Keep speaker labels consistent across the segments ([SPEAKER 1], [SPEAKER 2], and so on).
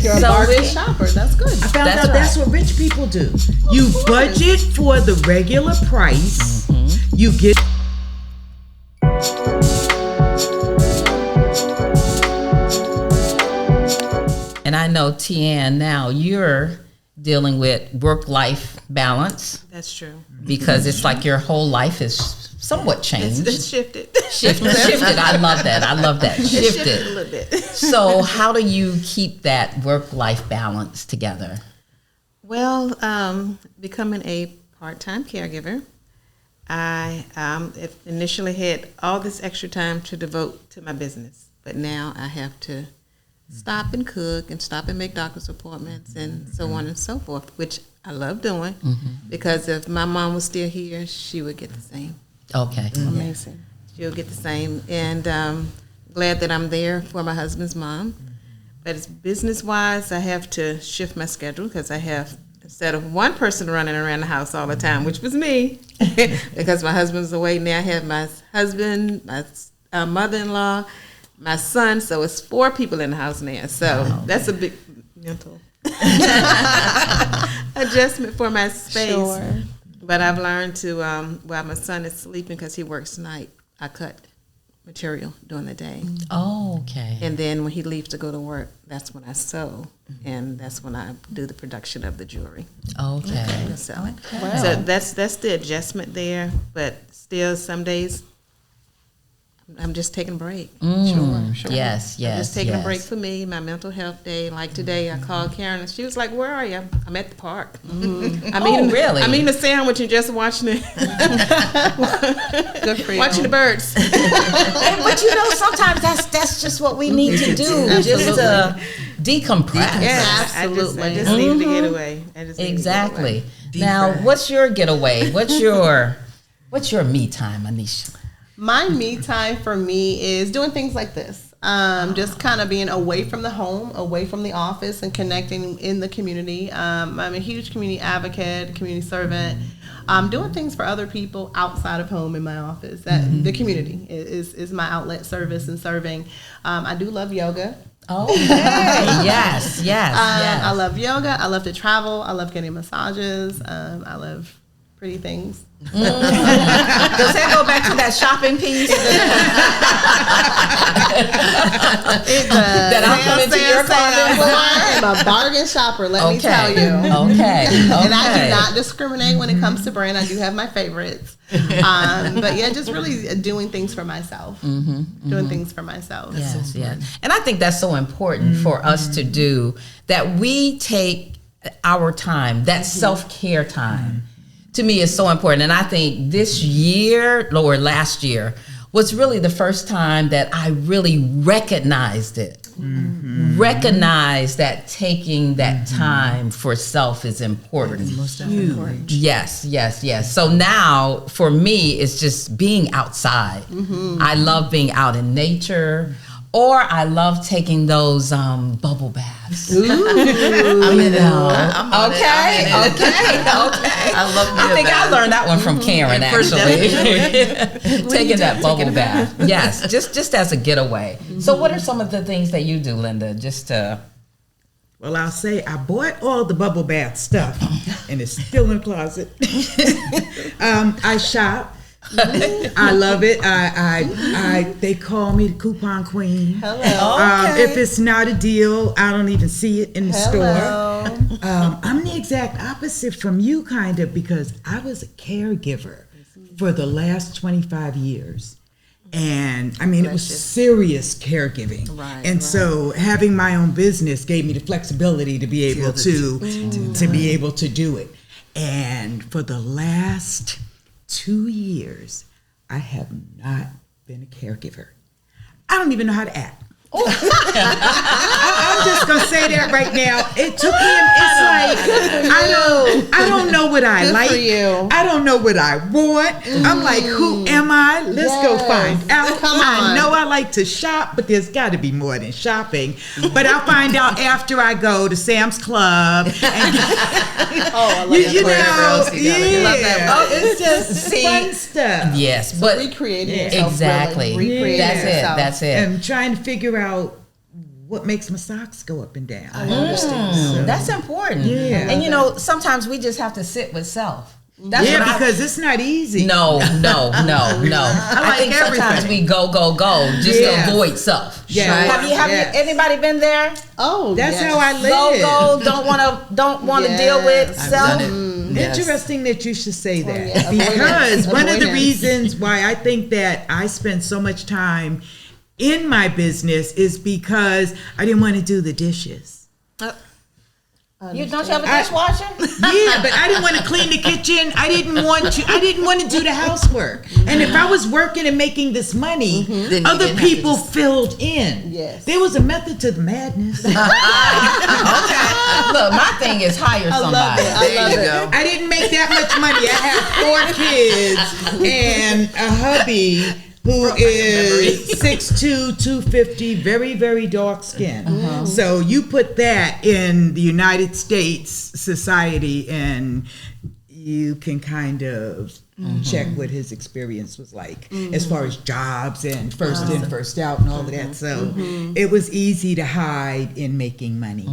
[SPEAKER 1] You're a bargain shopper. That's good.
[SPEAKER 2] I found out that's what rich people do. You budget for the regular price. You get.
[SPEAKER 3] And I know, Tian, now you're dealing with work-life balance.
[SPEAKER 4] That's true.
[SPEAKER 3] Because it's like your whole life is somewhat changed.
[SPEAKER 4] It's shifted.
[SPEAKER 3] Shifted. I love that. Shifted
[SPEAKER 4] A little bit.
[SPEAKER 3] So how do you keep that work-life balance together?
[SPEAKER 4] Well, becoming a part-time caregiver, I initially had all this extra time to devote to my business, but now I have to stop and cook and stop and make doctor's appointments and so on and so forth, which I love doing because if my mom was still here, she would get the same.
[SPEAKER 3] Okay.
[SPEAKER 4] Amazing. She'll get the same. And glad that I'm there for my husband's mom. But it's business-wise, I have to shift my schedule because I have, instead of one person running around the house all the time, which was me, because my husband's away now, I have my husband, my mother-in-law, my son, so it's 4 people in the house now. So that's a big mental adjustment for my space.
[SPEAKER 1] Sure.
[SPEAKER 4] But I've learned to, while my son is sleeping because he works night, I cut material during the day.
[SPEAKER 3] Oh, okay.
[SPEAKER 4] And then when he leaves to go to work, that's when I sew, and that's when I do the production of the jewelry.
[SPEAKER 3] Okay.
[SPEAKER 4] And sell it. So that's the adjustment there, but still some days I'm just taking a break.
[SPEAKER 3] Sure. Yes.
[SPEAKER 4] I'm just taking a break for me, my mental health day. Like today, I called Karen, and she was like, "Where are you?" I'm at the park.
[SPEAKER 3] Really?
[SPEAKER 4] I'm eating a sandwich and just watching it.
[SPEAKER 1] Good for you.
[SPEAKER 4] Watching the birds.
[SPEAKER 3] But sometimes that's just what we need to do, just to decompress.
[SPEAKER 4] Yeah,
[SPEAKER 1] Absolutely.
[SPEAKER 4] I just needed to get away.
[SPEAKER 3] Exactly. Now, what's your getaway? What's your me time, Anisha?
[SPEAKER 1] My me time for me is doing things like this. Just kind of being away from the home, away from the office, and connecting in the community. I'm a huge community advocate, community servant. Doing things for other people outside of home in my office. The community is my outlet, service and serving. I do love yoga.
[SPEAKER 3] Oh, okay. yes.
[SPEAKER 1] I love yoga. I love to travel. I love getting massages. I love pretty things.
[SPEAKER 3] Does that go back to that shopping piece? That I'm coming to your closet?
[SPEAKER 1] I am a bargain shopper, let me tell you.
[SPEAKER 3] Okay.
[SPEAKER 1] And I do not discriminate when it comes to brand. I do have my favorites. But yeah, just really doing things for myself. Doing things for myself.
[SPEAKER 3] Yes. And I think that's so important for us to do, that we take our time, that self-care time. To me, is so important. And I think this year, or last year, was really the first time that I really recognized it. Recognized that taking that time for self is important.
[SPEAKER 2] Most important.
[SPEAKER 3] Yes. So now, for me, it's just being outside. I love being out in nature. Or I love taking those bubble baths.
[SPEAKER 1] Ooh.
[SPEAKER 3] I'm in it. Okay.
[SPEAKER 5] I love
[SPEAKER 3] I think I learned that one from Karen, actually. Taking that bubble bath. Yes, just as a getaway. So what are some of the things that you do, Linda, just to...
[SPEAKER 2] Well, I'll say I bought all the bubble bath stuff, and it's still in the closet. I shop. I love it. They call me the coupon queen.
[SPEAKER 1] Hello.
[SPEAKER 2] If it's not a deal, I don't even see it in the store. I'm the exact opposite from you, kind of, because I was a caregiver for the last 25 years. And I mean, it was serious caregiving. So having my own business gave me the flexibility to be able to do it. And for the last 2 years, I have not been a caregiver. I don't even know how to act. I'm just gonna say that right now. It took him. It's like I don't know what I like. I don't know what I want. I'm like, who am I? Let's go find out. I know I like to shop, but there's got to be more than shopping. But I'll find out after I go to Sam's Club. And
[SPEAKER 1] I love
[SPEAKER 2] it's just fun stuff.
[SPEAKER 3] Yes, but
[SPEAKER 1] recreating yourself.
[SPEAKER 3] Exactly.
[SPEAKER 1] Really.
[SPEAKER 3] That's it.
[SPEAKER 2] And trying to figure out what makes my socks go up and down.
[SPEAKER 3] That's important.
[SPEAKER 2] Yeah.
[SPEAKER 3] And you know, sometimes we just have to sit with self. That's
[SPEAKER 2] because it's not easy.
[SPEAKER 3] No. I think sometimes we go just to avoid self.
[SPEAKER 2] Yeah.
[SPEAKER 3] Have you anybody been there?
[SPEAKER 1] Oh,
[SPEAKER 2] that's how I live.
[SPEAKER 3] Go, don't want to deal with self.
[SPEAKER 2] Interesting that you should say that because one of the reasons why I think that I spend so much time in my business is because I didn't want to do the dishes.
[SPEAKER 3] Don't you have a dishwasher?
[SPEAKER 2] Yeah, but I didn't want to clean the kitchen. I didn't want to do the housework. And if I was working and making this money, other people filled in.
[SPEAKER 1] Yes.
[SPEAKER 2] There was a method to the madness.
[SPEAKER 3] Okay. Look, my thing is hire somebody.
[SPEAKER 1] I love it.
[SPEAKER 2] I didn't make that much money. I have 4 kids and a hubby who is 6'2", 250, very, very dark skin. So you put that in the United States society and you can kind of check what his experience was like as far as jobs and first in, first out and all of that. So it was easy to hide in making money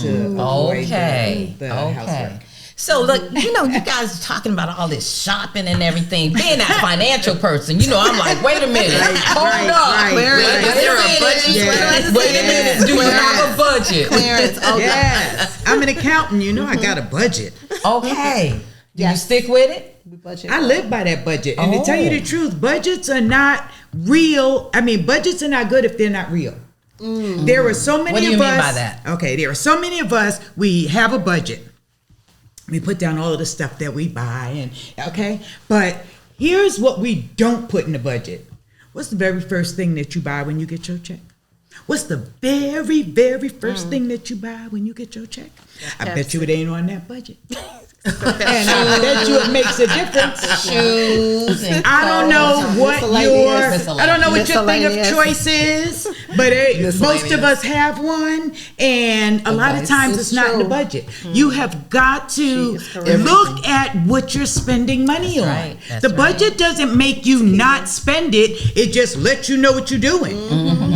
[SPEAKER 2] to avoid the housework.
[SPEAKER 3] So look, you guys are talking about all this shopping and everything. Being that financial person, I'm like, wait a minute, hold up. Wait a minute, do you have a budget?
[SPEAKER 1] Clarence,
[SPEAKER 2] yes, I'm an accountant. I got a budget.
[SPEAKER 3] Okay, do you stick with it?
[SPEAKER 2] I live by that budget, and to tell you the truth, budgets are not real. I mean, budgets are not good if they're not real. There are so many of us.
[SPEAKER 3] What do you mean by that?
[SPEAKER 2] Okay, there are so many of us. We have a budget. We put down all of the stuff that we buy, but here's what we don't put in the budget. What's the very first thing that you buy when you get your check? What's the very, very first thing that you buy when you get your check? I bet you it ain't on that budget. And I bet you it makes a difference.
[SPEAKER 3] Shoes. And
[SPEAKER 2] I don't know what your thing of choice is, but most of us have one, and a lot of times it's not in the budget. You have got to look at what you're spending money on. The budget doesn't make you not spend it; it just lets you know what you're doing.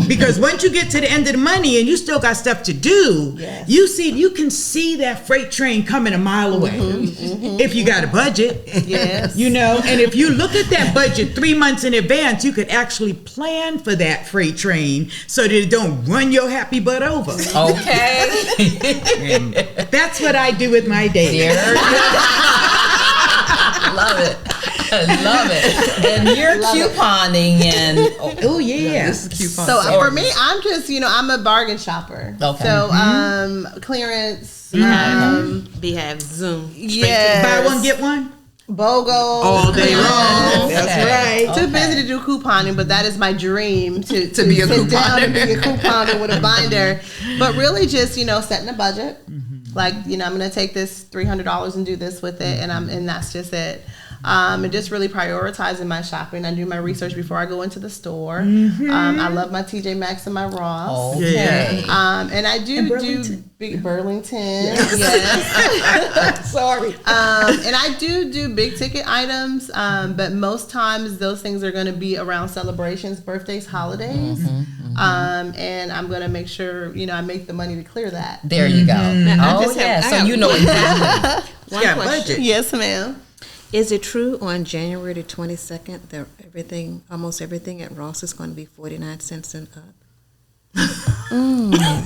[SPEAKER 2] Because once you get to the end of the money and you still got stuff to do, you can see that freight train coming a mile away. If you got a budget, and if you look at that budget 3 months in advance, you could actually plan for that freight train so that it don't run your happy butt over.
[SPEAKER 3] Okay.
[SPEAKER 2] And that's what I do with my day. Love it. And you're couponing and this is coupon.
[SPEAKER 1] So for me, I'm just I'm a bargain shopper.
[SPEAKER 3] Okay.
[SPEAKER 1] So clearance.
[SPEAKER 4] Behave Zoom.
[SPEAKER 2] Buy one get one.
[SPEAKER 1] BOGO
[SPEAKER 2] all day long. That's right.
[SPEAKER 1] Too busy to do couponing, but that is my dream to be a couponer. And be a couponer with a binder. But really, just setting a budget. Like I'm going to take this $300 and do this with it, and that's just it. And just really prioritizing my shopping. I do my research before I go into the store. I love my TJ Maxx and my Ross.
[SPEAKER 3] Okay.
[SPEAKER 1] And I do big Burlington. Yes. Sorry. And I do big ticket items, but most times those things are going to be around celebrations, birthdays, holidays. And I'm going to make sure I make the money to clear that.
[SPEAKER 3] There you go. So you know exactly.
[SPEAKER 4] One question.
[SPEAKER 1] Yes, ma'am.
[SPEAKER 4] Is it true on January the 22nd that almost everything at Ross is going to be 49 cents and up?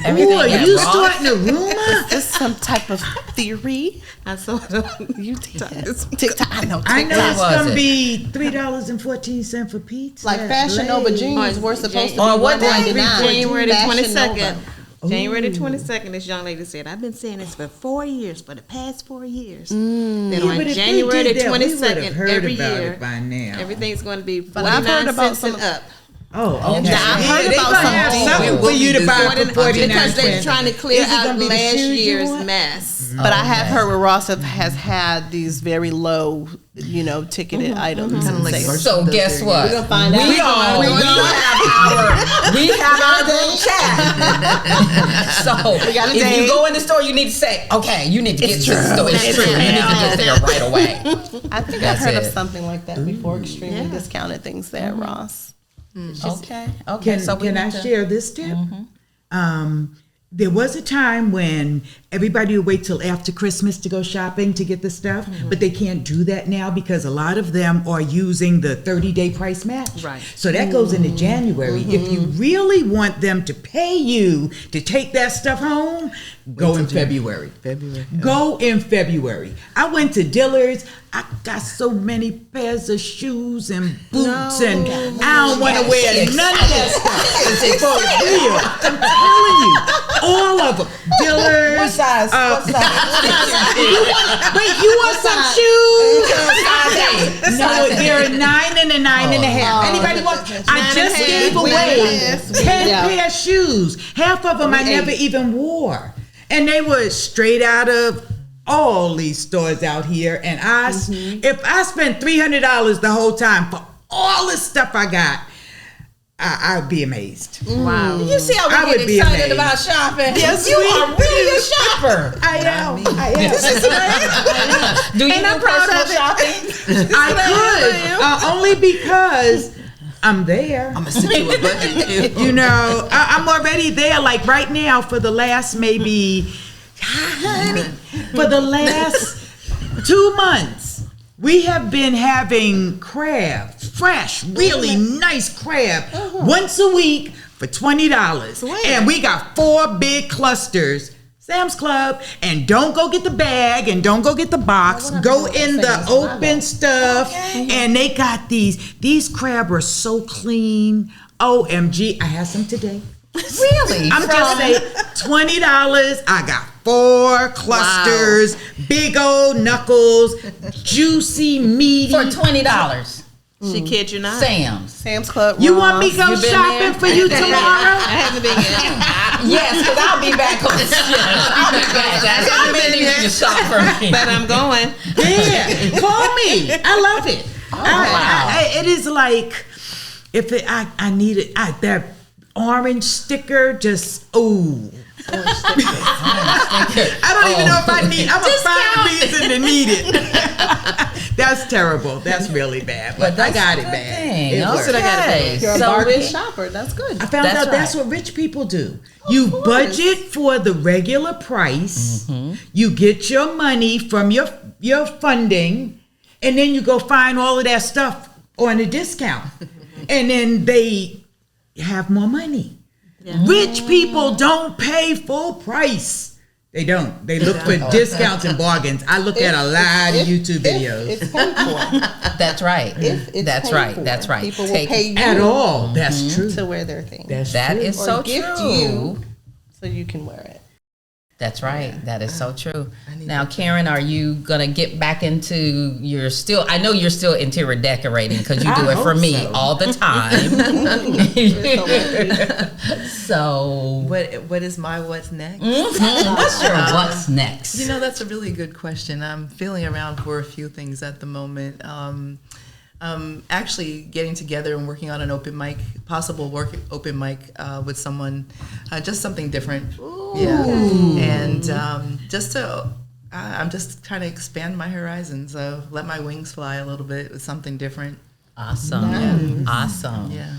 [SPEAKER 3] Everything
[SPEAKER 2] are you starting a rumor?
[SPEAKER 1] Is this some type of theory?
[SPEAKER 4] I saw it on
[SPEAKER 1] TikTok. I know
[SPEAKER 2] it's going to be $3.14 for pizza.
[SPEAKER 1] Like Fashion Nova jeans were supposed to be
[SPEAKER 3] on what day?
[SPEAKER 4] January the 22nd. January the 22nd, this young lady said, I've been saying this for 4 years, for the past 4 years. Then on January the 22nd, every year,
[SPEAKER 2] by now.
[SPEAKER 4] everything's going to be 49 cents and up.
[SPEAKER 2] Oh, okay.
[SPEAKER 1] Now, I heard about
[SPEAKER 2] something for you to buy for 49
[SPEAKER 4] because they're trying to clear out
[SPEAKER 2] be
[SPEAKER 4] last year's mess.
[SPEAKER 1] But I have heard where Ross has had these very low, ticketed items.
[SPEAKER 3] So guess what?
[SPEAKER 1] We're gonna find out.
[SPEAKER 3] We have our group chat. So if you go in the store, you need to say, okay, you need to get to the store. It's true. You need to get there right away.
[SPEAKER 1] I think I've heard of something like that before. Extremely discounted things there at Ross.
[SPEAKER 3] Okay.
[SPEAKER 2] Can I share this tip? There was a time when everybody would wait till after Christmas to go shopping to get the stuff, but they can't do that now because a lot of them are using the 30-day price match.
[SPEAKER 4] Right.
[SPEAKER 2] So that goes into January. If you really want them to pay you to take that stuff home, go in February. Go in February. I went to Dillard's. I got so many pairs of shoes and boots, and I don't want to wear none of that stuff. For real. I'm telling you. All of them. Dillard's.
[SPEAKER 5] What size?
[SPEAKER 2] Wait, you want some shoes? No, they're a 9 and a 9.5. Anybody want? I just gave away 10 pair of shoes. Half of them I never even wore. And they were straight out of all these stores out here. And if I spent $300 the whole time for all the stuff I got, I'd be amazed.
[SPEAKER 3] Wow. You see how we get excited about shopping?
[SPEAKER 2] Yes,
[SPEAKER 3] you are really a shopper.
[SPEAKER 2] I am.
[SPEAKER 3] Do you do personal shopping?
[SPEAKER 2] I could. Only because I'm there.
[SPEAKER 5] I'm gonna send you a budget too.
[SPEAKER 2] You know, I'm already there. Like right now, for the last for the last 2 months, we have been having crab, fresh, really nice crab, once a week for $20. And we got 4 big clusters. Sam's Club, and don't go get the bag and don't go get the box. Go in the open stuff. And they got these crab are so clean. OMG, I had some today.
[SPEAKER 3] Really?
[SPEAKER 2] I'm just saying, $20. I got 4 clusters, big old knuckles, juicy, meaty.
[SPEAKER 3] For $20.
[SPEAKER 4] She kid you not.
[SPEAKER 1] Sam's Club.
[SPEAKER 2] You want me to go shopping for you tomorrow?
[SPEAKER 4] I haven't been yet.
[SPEAKER 3] Yes, because I'll be back on the show. I'll be back. I've been here to shop for me.
[SPEAKER 4] But I'm going.
[SPEAKER 2] Yeah, call me. I love it. It is like if I need it. That orange sticker just I don't even know if I need. I'm a fine reason to need it. That's terrible. That's really bad. But I got it bad.
[SPEAKER 1] You're a bargain shopper. That's good.
[SPEAKER 2] I found out that's what rich people do. You budget for the regular price. You get your money from your funding, and then you go find all of that stuff on a discount, and then they have more money. Yeah. Rich people don't pay full price. They don't. They look for discounts and bargains. I look at a lot of YouTube videos.
[SPEAKER 1] It's paid for.
[SPEAKER 3] That's right. That's right. That's right.
[SPEAKER 1] People will pay you
[SPEAKER 2] at all. That's true.
[SPEAKER 1] To wear their thing.
[SPEAKER 3] That is so true.
[SPEAKER 1] Gift you so you can wear it.
[SPEAKER 3] That's right. That is so true. Now, Karen, are you gonna get back into I know you're still interior decorating because you do it for me all the time. So
[SPEAKER 5] what is my what's next?
[SPEAKER 3] What's your what's next?
[SPEAKER 5] You know, that's a really good question. I'm feeling around for a few things at the moment. Actually getting together and working on an open mic with someone, just something different. Ooh. Yeah, and I'm just trying to expand my horizons, let my wings fly a little bit with something different.
[SPEAKER 3] Awesome.
[SPEAKER 5] Yeah.
[SPEAKER 3] Awesome.
[SPEAKER 5] Yeah.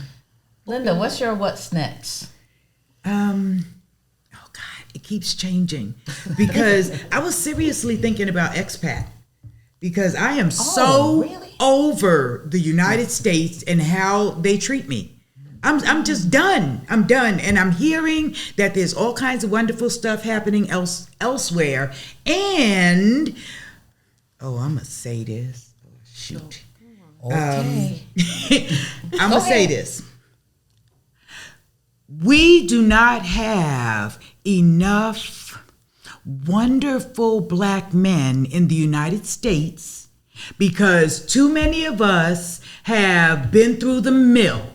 [SPEAKER 3] Linda, what's your what's next?
[SPEAKER 2] Oh God, it keeps changing because I was seriously thinking about expat. Because I am over the United States and how they treat me. I'm just done. I'm done. And I'm hearing that there's all kinds of wonderful stuff happening elsewhere. And, I'm going to say this. Oh, shoot.
[SPEAKER 3] Okay.
[SPEAKER 2] I'm going to say this. We do not have enough wonderful black men in the United States because too many of us have been through the mill.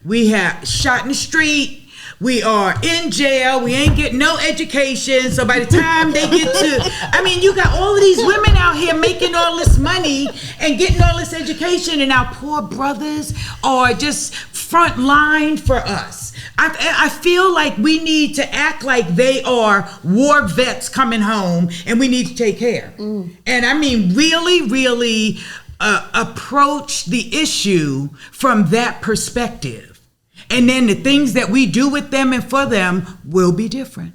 [SPEAKER 2] We have shot in the street. We are in jail. We ain't getting no education. So by the time they get to, you got all of these women out here making all this money and getting all this education, and our poor brothers are just front line for us. I feel like we need to act like they are war vets coming home and we need to take care. And really, really approach the issue from that perspective. And then the things that we do with them and for them will be different.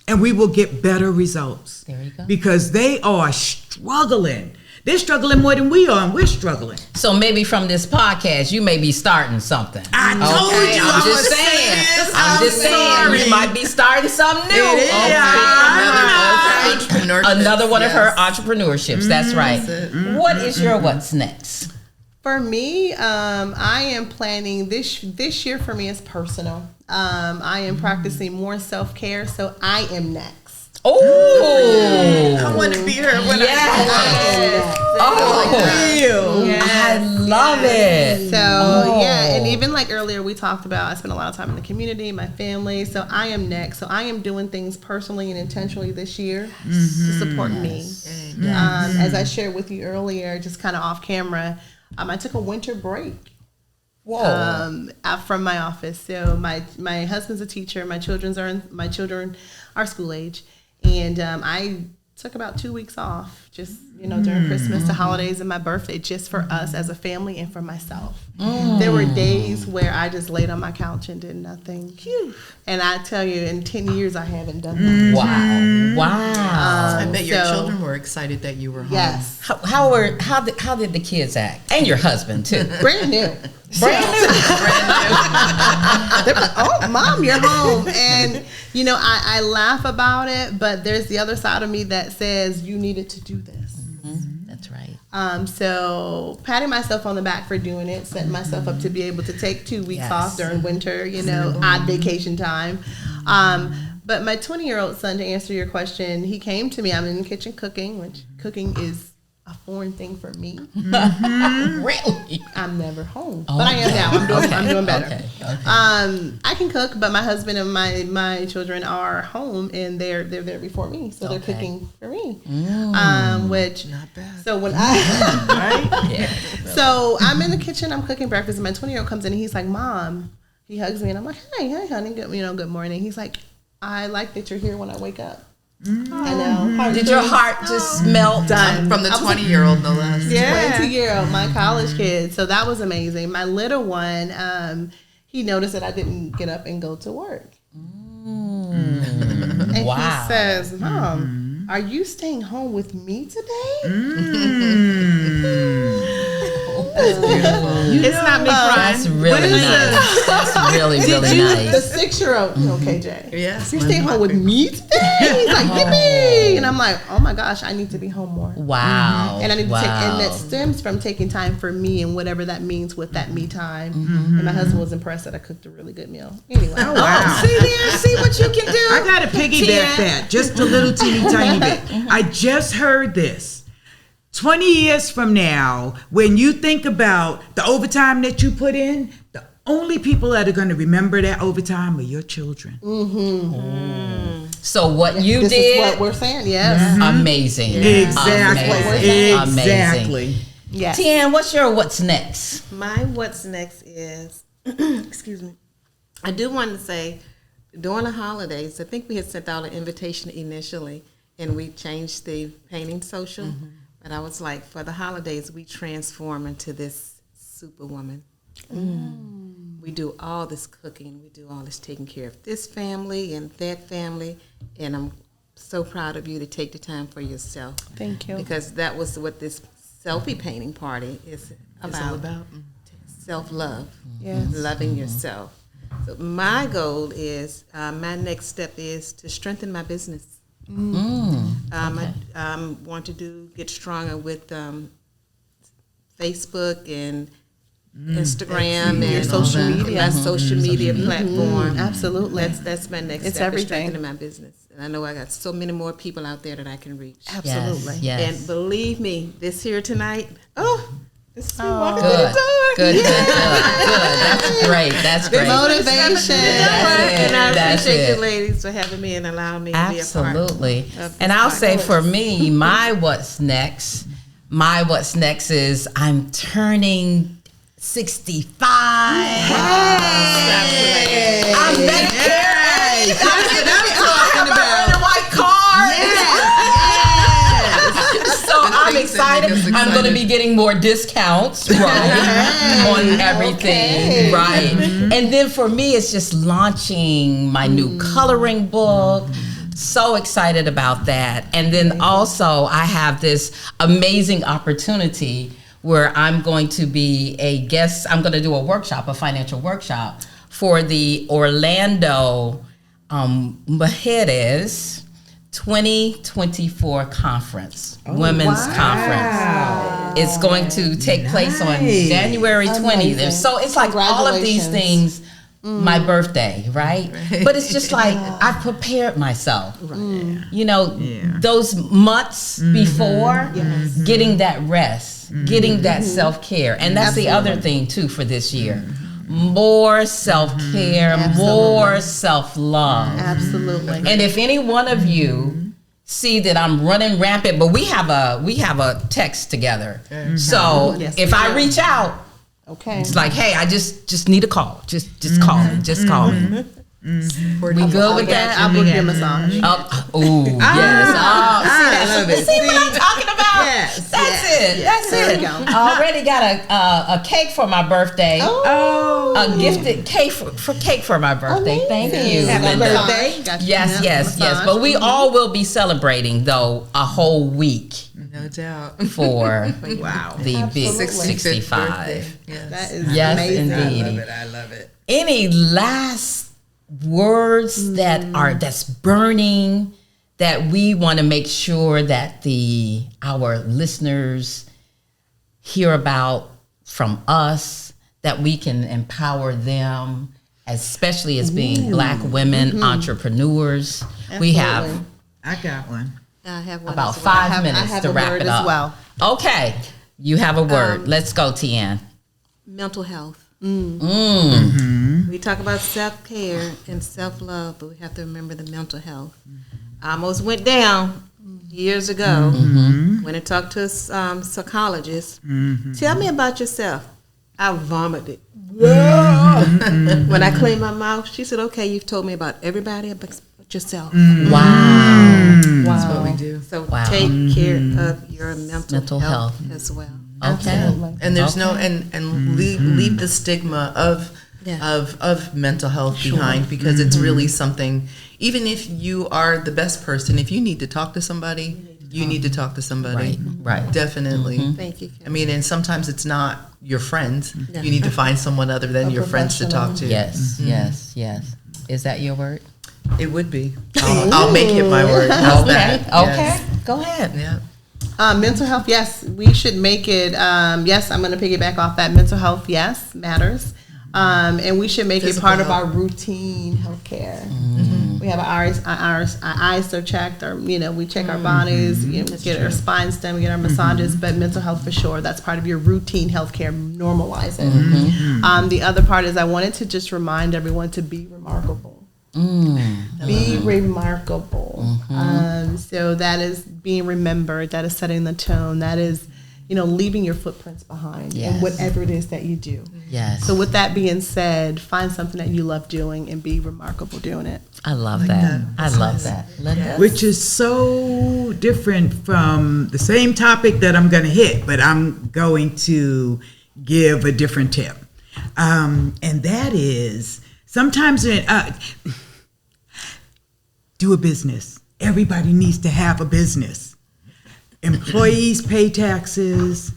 [SPEAKER 2] And we will get better results.
[SPEAKER 3] There you go.
[SPEAKER 2] Because they are struggling. They're struggling more than we are, and we're struggling.
[SPEAKER 3] So maybe from this podcast, you may be starting something.
[SPEAKER 2] I told you.
[SPEAKER 3] I'm just saying. I'm just saying. You might be starting something new. Another one of her entrepreneurships. That's right. What is your what's next?
[SPEAKER 1] For me, I am planning this year. For me, is personal. I am practicing more self-care, so I am next.
[SPEAKER 3] Oh,
[SPEAKER 5] I want to be her when I
[SPEAKER 3] love it.
[SPEAKER 1] So yeah, and even like earlier we talked about, I spend a lot of time in the community, my family. So I am next. So I am doing things personally and intentionally this year to support me. As I shared with you earlier, just kind of off camera, I took a winter break. From my office. So my husband's a teacher. My children are school age. And I took about 2 weeks off, just during Christmas, the holidays, and my birthday, just for us as a family and for myself. There were days where I just laid on my couch and did nothing. And I tell you, in 10 years, I haven't done that.
[SPEAKER 3] Wow!
[SPEAKER 5] I bet your children were excited that you were home.
[SPEAKER 1] Yes.
[SPEAKER 3] How did the kids act, and your husband too?
[SPEAKER 1] Brand new.
[SPEAKER 3] Brand new.
[SPEAKER 1] They're like, "Oh, Mom, you're home." And I laugh about it, but there's the other side of me that says you needed to do this.
[SPEAKER 3] That's right.
[SPEAKER 1] So patting myself on the back for doing it, setting myself up to be able to take 2 weeks off during winter, odd vacation time. But my 20-year-old son, to answer your question, he came to me. I'm in the kitchen cooking, which cooking is a foreign thing for me.
[SPEAKER 3] Really?
[SPEAKER 1] I'm never home, but I am now. I'm doing better.
[SPEAKER 3] Okay.
[SPEAKER 1] I can cook, but my husband and my children are home, and they're there before me, so they're cooking for me. Which
[SPEAKER 5] Not bad.
[SPEAKER 1] So when I
[SPEAKER 5] Right?
[SPEAKER 3] Yeah.
[SPEAKER 1] so I'm in the kitchen, I'm cooking breakfast, and my 20-year-old comes in and he's like, "Mom," he hugs me, and I'm like, "Hey, honey, good morning." He's like, "I like that you're here when I wake up." I know.
[SPEAKER 3] Did your heart just melt?
[SPEAKER 1] Done.
[SPEAKER 5] From the 20-year-old, no less.
[SPEAKER 1] 22-year-old, my college kid. So that was amazing. My little one, he noticed that I didn't get up and go to work. And he says, "Mom, are you staying home with me today?"
[SPEAKER 5] That's beautiful.
[SPEAKER 1] It's not me crying.
[SPEAKER 3] That's really nice. That's really nice.
[SPEAKER 1] The 6-year-old, okay, Jay.
[SPEAKER 5] Yes.
[SPEAKER 1] You're staying home with me today? He's like, "Yippee!" And I'm like, "Oh my gosh, I need to be home more."
[SPEAKER 3] Wow.
[SPEAKER 1] And I need to take, and that stems from taking time for me and whatever that means with that me time. And my husband was impressed that I cooked a really good meal. Anyway.
[SPEAKER 2] Oh, wow.
[SPEAKER 3] See what you can do.
[SPEAKER 2] I got to piggyback that just a little teeny tiny bit. I just heard this. 20 years from now, when you think about the overtime that you put in, the only people that are going to remember that overtime are your children.
[SPEAKER 3] So what you
[SPEAKER 1] This
[SPEAKER 3] did,
[SPEAKER 1] is what we're saying, yes.
[SPEAKER 3] amazing.
[SPEAKER 2] Exactly.
[SPEAKER 3] Amazing.
[SPEAKER 2] Exactly.
[SPEAKER 1] Yes.
[SPEAKER 3] Tian, what's next?
[SPEAKER 4] My what's next is, excuse me, I do want to say, during the holidays, I think we had sent out an invitation initially, and we changed the painting social. But I was like, for the holidays, we transform into this superwoman. We do all this cooking. We do all this taking care of this family and that family. And I'm so proud of you to take the time for yourself.
[SPEAKER 1] Thank you.
[SPEAKER 4] Because that was what this selfie painting party is
[SPEAKER 5] It's all about.
[SPEAKER 4] Self-love,
[SPEAKER 1] Yes.
[SPEAKER 4] loving yourself. So my goal is, my next step is to strengthen my business. I want to get stronger with Facebook and Instagram and
[SPEAKER 1] social media.
[SPEAKER 4] my social media platform.
[SPEAKER 1] Absolutely.
[SPEAKER 4] That's my next
[SPEAKER 1] It's
[SPEAKER 4] step.
[SPEAKER 1] everything.
[SPEAKER 4] Is strengthening my business, and I know I got so many more people out there that I can reach.
[SPEAKER 1] Absolutely.
[SPEAKER 3] Yes.
[SPEAKER 4] And believe me, this here tonight, this is me walking
[SPEAKER 3] Good.
[SPEAKER 4] through the door.
[SPEAKER 3] Good. That's great. That's great.
[SPEAKER 1] Motivation.
[SPEAKER 4] And I
[SPEAKER 3] That's
[SPEAKER 4] appreciate
[SPEAKER 3] it.
[SPEAKER 4] you ladies for having me and allowing me to be a part.
[SPEAKER 3] Absolutely.
[SPEAKER 4] of this
[SPEAKER 3] And I'll say
[SPEAKER 4] podcast.
[SPEAKER 3] for me, my what's next is I'm turning 65.
[SPEAKER 2] Hey.
[SPEAKER 3] I'm Medicare.
[SPEAKER 2] I'm talking about.
[SPEAKER 3] In a white car. So I'm excited I'm going to be getting more discounts on everything, right? And then for me, it's just launching my new coloring book. So excited about that. And then also I have this amazing opportunity where I'm going to be a guest. I'm going to do a financial workshop for the Orlando Mujeres 2024 conference, women's conference. It's going to take place on January 20th. So it's like all of these things, my birthday, right? But it's just like I prepared myself. You know, those months before, getting that rest, getting that self-care. And that's the other thing too for this year. More self-care, more self-love.
[SPEAKER 1] Absolutely.
[SPEAKER 3] And if any one of you see that I'm running rampant, but we have a text together. So if I reach out, it's like, hey, I just need a call. Just call me. Just call me. We good with that?
[SPEAKER 1] I'll book your massage.
[SPEAKER 3] Yes. See what I'm talking about?
[SPEAKER 1] Yes.
[SPEAKER 3] That's it. I already got a cake for my birthday. A gifted cake for my birthday. Thank you.
[SPEAKER 2] Happy birthday.
[SPEAKER 3] Yes. But we all will be celebrating though a whole week.
[SPEAKER 5] No doubt.
[SPEAKER 3] For the big 65.
[SPEAKER 1] That is
[SPEAKER 3] amazing. Indeed.
[SPEAKER 2] I love it.
[SPEAKER 3] Any last words that's burning that we want to make sure that our listeners hear about from us, that we can empower them, especially as being Black women entrepreneurs?
[SPEAKER 1] Absolutely.
[SPEAKER 2] I got one.
[SPEAKER 4] I have one
[SPEAKER 3] about
[SPEAKER 4] as well.
[SPEAKER 3] 5 minutes to wrap it up.
[SPEAKER 1] As well.
[SPEAKER 3] Okay, you have a word. Let's go, Tian.
[SPEAKER 4] Mental health. We talk about self-care and self-love, but we have to remember the mental health. I almost went down years ago when I talked to a psychologist. Tell me about yourself. I vomited. When I cleaned my mouth, she said, okay, you've told me about everybody but yourself.
[SPEAKER 3] Wow.
[SPEAKER 5] That's what we do.
[SPEAKER 4] So take care of your mental health as well.
[SPEAKER 3] Okay.
[SPEAKER 5] And there's no leave the stigma of mental health behind, because it's really something. Even if you are the best person, if you need to talk to somebody, you need to talk to somebody.
[SPEAKER 3] Right.
[SPEAKER 5] Definitely.
[SPEAKER 4] Thank you.
[SPEAKER 5] I mean, and sometimes it's not your friends. You need to find someone other than your friends to talk to.
[SPEAKER 3] Yes. Is that your word?
[SPEAKER 5] It would be. I'll make it my word. How's that?
[SPEAKER 3] Okay. Go ahead.
[SPEAKER 5] Yeah.
[SPEAKER 1] Mental health, yes, we should make it. Yes, I'm going to piggyback off that. Mental health, yes, matters, and we should make it part of our routine healthcare. We have our eyes are checked, or we check our bodies, we get our spines done, we get our massages. But mental health for sure, that's part of your routine healthcare. Normalize it. The other part is I wanted to just remind everyone to be remarkable. Be remarkable. So that is being remembered. That is setting the tone. That is, leaving your footprints behind in whatever it is that you do.
[SPEAKER 3] Yes.
[SPEAKER 1] So with that being said, find something that you love doing and be remarkable doing it.
[SPEAKER 3] I love that. I love that.
[SPEAKER 2] Which is so different from the same topic that I'm going to hit, but I'm going to give a different tip. And that is, sometimes do a business. Everybody needs to have a business. Employees pay taxes.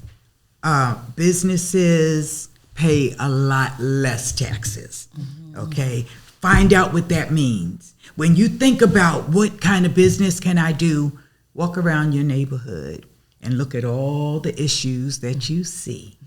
[SPEAKER 2] Businesses pay a lot less taxes. Okay? Find out what that means. When you think about what kind of business can I do, walk around your neighborhood and look at all the issues that you see.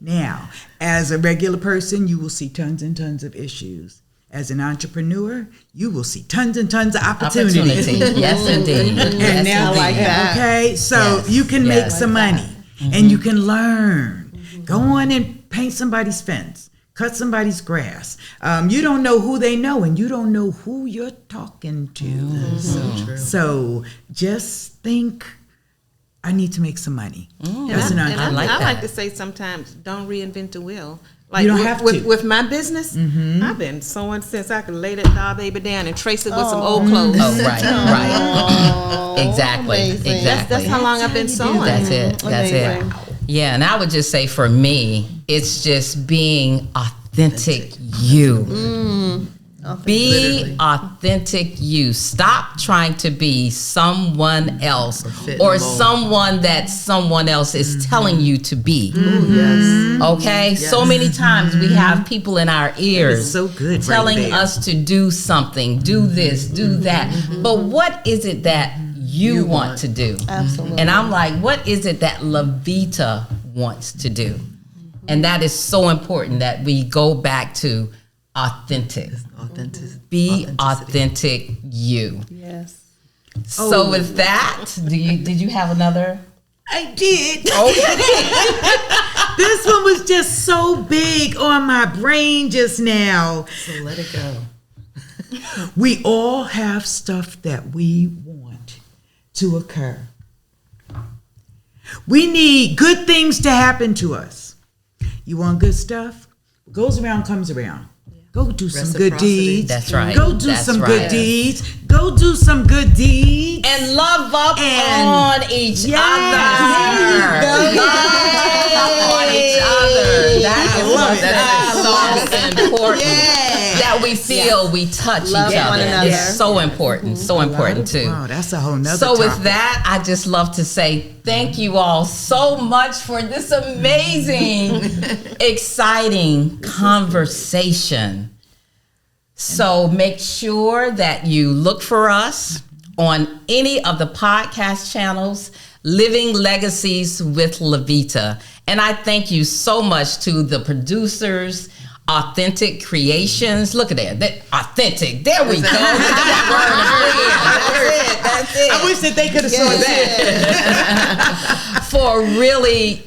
[SPEAKER 2] Now, as a regular person, you will see tons and tons of issues. As an entrepreneur, you will see tons and tons of opportunities.
[SPEAKER 3] Yes, indeed.
[SPEAKER 2] And now,
[SPEAKER 1] I like that.
[SPEAKER 2] Okay, so you can make some money, and you can learn. Go on and paint somebody's fence, cut somebody's grass. You don't know who they know, and you don't know who you're talking to.
[SPEAKER 5] So true.
[SPEAKER 2] So just think, I need to make some money.
[SPEAKER 4] And
[SPEAKER 2] That's an
[SPEAKER 4] I
[SPEAKER 2] entrepreneur.
[SPEAKER 4] like to say sometimes, don't reinvent the wheel. Like
[SPEAKER 2] You don't have to.
[SPEAKER 4] with my business, I've been sewing since I could lay that doll baby down and trace it with some old clothes.
[SPEAKER 3] Oh, right. Exactly.
[SPEAKER 1] Amazing.
[SPEAKER 3] Exactly.
[SPEAKER 4] That's how long I've been sewing.
[SPEAKER 3] That's it. That's
[SPEAKER 1] Amazing.
[SPEAKER 3] it. Yeah, and I would just say for me, it's just being authentic you. Be
[SPEAKER 5] Literally.
[SPEAKER 3] authentic you. Stop trying to be someone else
[SPEAKER 5] fit
[SPEAKER 3] or
[SPEAKER 5] in the mold.
[SPEAKER 3] someone that someone else is telling you to be.
[SPEAKER 5] Yes.
[SPEAKER 3] Okay? So many times we have people in our ears
[SPEAKER 2] so good right
[SPEAKER 3] telling
[SPEAKER 2] there.
[SPEAKER 3] us to do something, do this, do that. But what is it that you want to do?
[SPEAKER 1] Absolutely.
[SPEAKER 3] And I'm like, what is it that LaVeta wants to do? And that is so important that we go back to authentic. Be
[SPEAKER 5] Authenticity.
[SPEAKER 3] authentic you.
[SPEAKER 1] Yes.
[SPEAKER 3] So with that, did you have another?
[SPEAKER 2] I did.
[SPEAKER 3] Okay.
[SPEAKER 2] This one was just so big on my brain just now.
[SPEAKER 5] So let it go.
[SPEAKER 2] We all have stuff that we want to occur. We need good things to happen to us. You want good stuff? What goes around comes around. Go do some good
[SPEAKER 5] Reciprocity.
[SPEAKER 2] deeds.
[SPEAKER 3] That's right.
[SPEAKER 2] Go do
[SPEAKER 3] That's
[SPEAKER 2] some
[SPEAKER 3] right.
[SPEAKER 2] good deeds. Go do some good deeds.
[SPEAKER 3] And love up
[SPEAKER 2] And-
[SPEAKER 3] on each
[SPEAKER 2] Yes,
[SPEAKER 3] other.
[SPEAKER 2] there you go.
[SPEAKER 3] Love on each other. That is
[SPEAKER 2] love
[SPEAKER 3] what
[SPEAKER 2] it.
[SPEAKER 3] that is so important.
[SPEAKER 2] Yeah.
[SPEAKER 3] That we feel we touch
[SPEAKER 1] Love
[SPEAKER 3] each
[SPEAKER 1] one
[SPEAKER 3] other.
[SPEAKER 1] another.
[SPEAKER 3] It's so important. So important too.
[SPEAKER 2] Wow, that's a whole nother
[SPEAKER 3] So
[SPEAKER 2] topic.
[SPEAKER 3] with that, I just love to say thank you all so much for this amazing, exciting conversation. So make sure that you look for us on any of the podcast channels, Living Legacies with LaVeta. And I thank you so much to the producers, Authentic Creations. Look at that. Authentic. There we go. Look at that word. That's it.
[SPEAKER 2] I wish that they could have saw that.
[SPEAKER 3] For really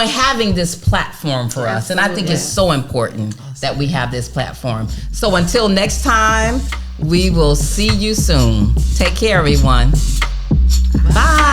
[SPEAKER 3] having this platform for us. And I think it's so important that we have this platform. So until next time, we will see you soon. Take care, everyone. Bye.